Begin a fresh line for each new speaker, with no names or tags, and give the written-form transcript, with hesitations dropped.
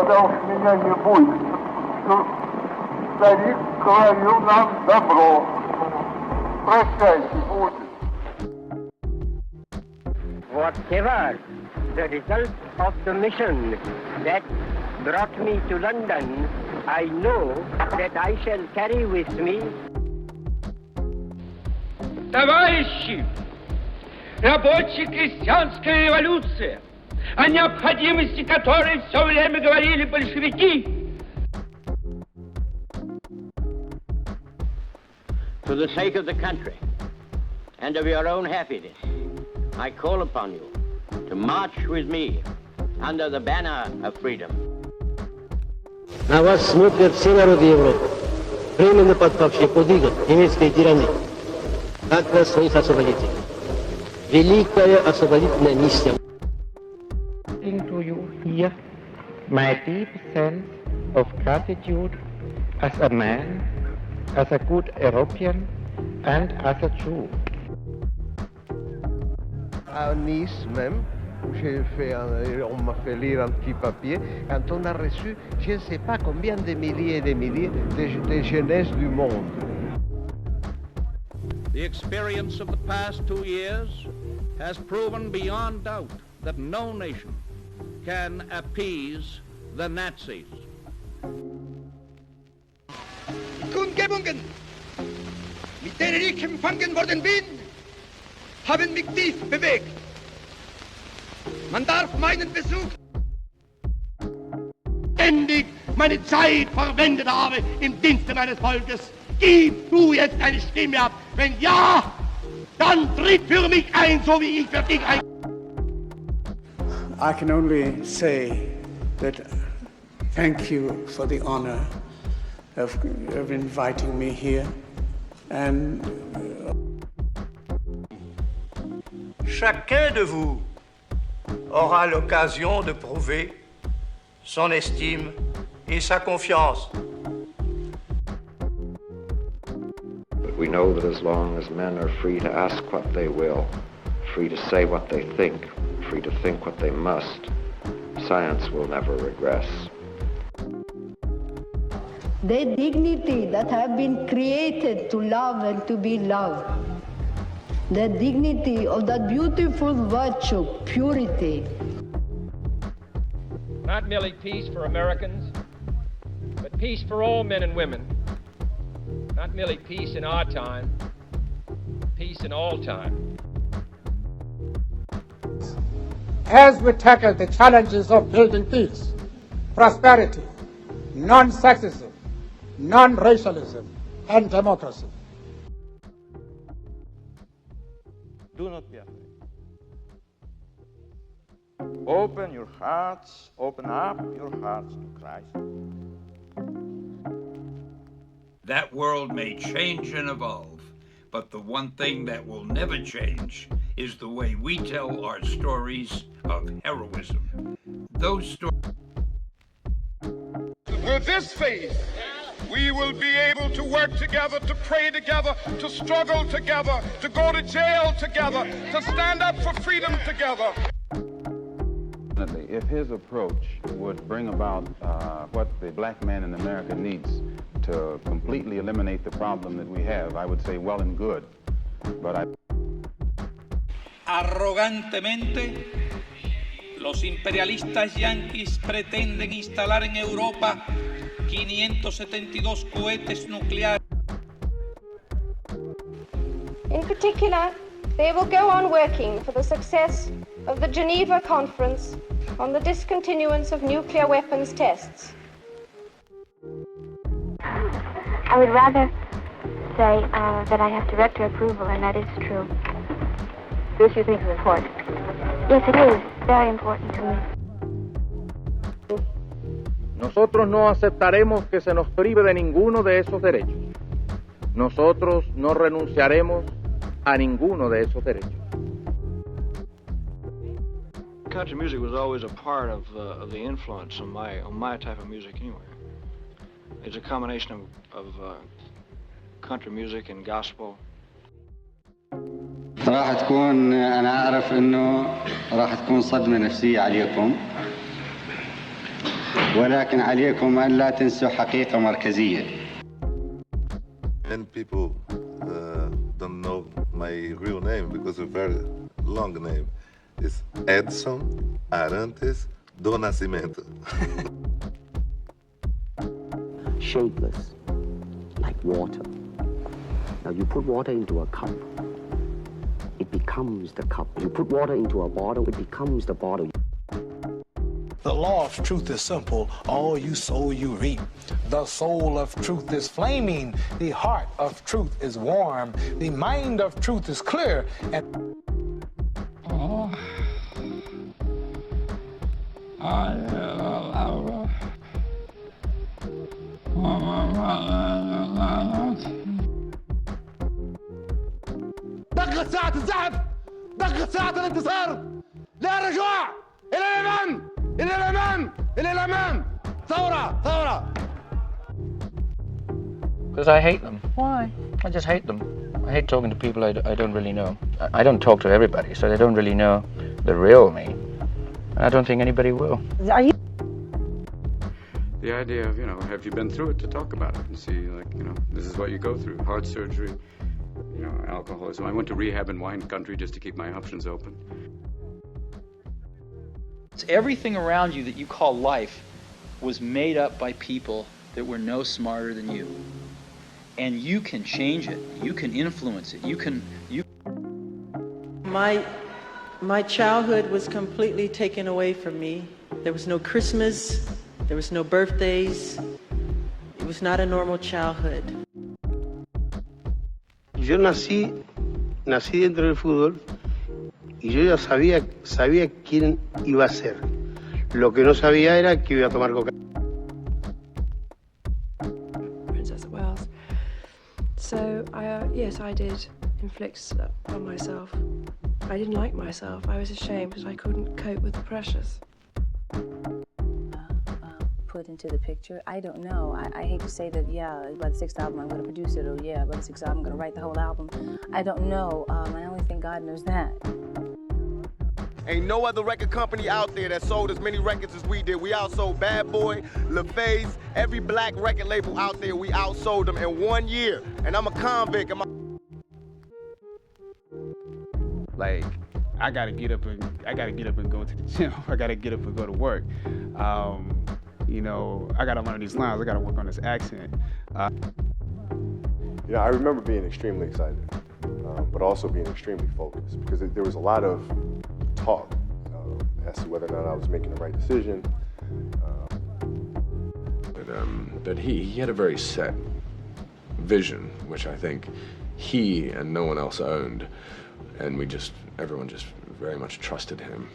когда уж меня не будет, что старик говорил нам добро. Прощайте, будет.
Whatever the result of the mission that brought me to London, I know that I shall carry with me.
Товарищи, рабочая крестьянская революция, о необходимости которой все время говорили большевики.
For the sake of the country and of your own happiness, I call upon you to march with me under the banner of freedom.
На вас смотрят все народы Европы, временно подпавшие под иго немецкой тирании. Как вас своих освободителей. Великая освободительная миссия.
To you here my deep sense of gratitude as a man, as a good European, and as a Jew.
À Nice même, où on m'a fait lire un petit papier, quand on a reçu, je ne sais pas combien de milliers et de milliers de jeunesse du monde.
The experience of the past 2 years has proven beyond doubt that no nation can appease the Nazis.
Kundgebungen, mit denen ich empfangen worden bin, haben mich tief bewegt. Man darf meinen Besuch ständig meine Zeit verwendet habe im Dienste meines Volkes. Gib du jetzt eine Stimme ab. Wenn ja, dann tritt für mich ein, so wie ich für dich ein.
I can only say that thank you for the honor of inviting me here. And
chacun de vous aura l'occasion de prouver son estime et sa confiance.
But we know that as long as men are free to ask what they will, free to say what they think, free to think what they must, science will never regress.
The dignity that have been created to love and to be loved. The dignity of that beautiful virtue, purity.
Not merely peace for Americans, but peace for all men and women. Not merely peace in our time, peace in all time.
As we tackle the challenges of building peace, prosperity, non-sexism, non-racialism, and democracy.
Do not be afraid. Open your hearts, open up your hearts to Christ.
That world may change and evolve, but the one thing that will never change is the way we tell our stories of heroism. Those stories.
With this faith, we will be able to work together, to pray together, to struggle together, to go to jail together, to stand up for freedom together.
If his approach would bring about what the black man in America needs to completely eliminate the problem that we have, I would say well and good. But
Arrogantemente, los imperialistas yanquis pretenden instalar en Europa 572 cohetes nucleares.
In particular, they will go on working for the success of the Geneva Conference on the discontinuance of nuclear weapons tests.
I would rather say that I have director approval, and that is true.
This you think is important?
Yes, it is. Very important to me.
Nosotros no aceptaremos que se nos prive de ninguno de esos derechos. Nosotros no renunciaremos a ninguno de esos derechos.
Country music was always a part of the influence on my type of music anyway. It's a combination of country music and gospel.
راح تكون أنا أعرف إنه راح تكون صدمة نفسية عليكم
ولكن عليكم أن لا تنسوا حقيقة مركزية.
Many people don't know my real name because it's a very long name. It's Edson Arantes do Nascimento.
Shapeless, like water. Now you put water into a cup, it becomes the cup. You put water into a bottle, it becomes the bottle.
The law of truth is simple. All you sow, you reap. The soul of truth is flaming. The heart of truth is warm. The mind of truth is clear. And
دقت ساعة الزحف، دقت ساعة الانتصار. لا رجوع إلى الأمام، إلى الأمام، إلى الأمام. ثورة، ثورة.
Because I hate them. Why? I just hate them. I hate talking to people I don't really know. I don't talk to everybody, so they don't really know the real me. And I don't think anybody will.
Are you?
The idea of, have you been through it, to talk about it and see, this is what you go through. Heart surgery, alcoholism. I went to rehab in wine country just to keep my options open.
Everything around you that you call life was made up by people that were no smarter than you. And you can change it. You can influence it.
My childhood was completely taken away from me. There was no Christmas. There was no birthdays. It was not a normal childhood.
Yo nací dentro del fútbol y yo ya sabía quién iba a ser. Lo que no sabía era que iba a tomar coca.
Princess of Wales. So, yes, I did inflict on myself. I didn't like myself. I was ashamed because I couldn't cope with the pressures.
Put into the picture, I don't know. I hate to say that, by the sixth album I'm going to produce it, or by the sixth album I'm going to write the whole album. I don't know. I only think God knows that.
Ain't no other record company out there that sold as many records as we did. We outsold Bad Boy, LaFace, every black record label out there, we outsold them in 1 year. And I'm a convict.
Like, I gotta get up and go to the gym. I gotta get up and go to work. I gotta learn these lines. I gotta work on this accent.
I remember being extremely excited, but also being extremely focused, because there was a lot of talk as to whether or not I was making the right decision.
But he had a very set vision, which I think he and no one else owned, and everyone just very much trusted him.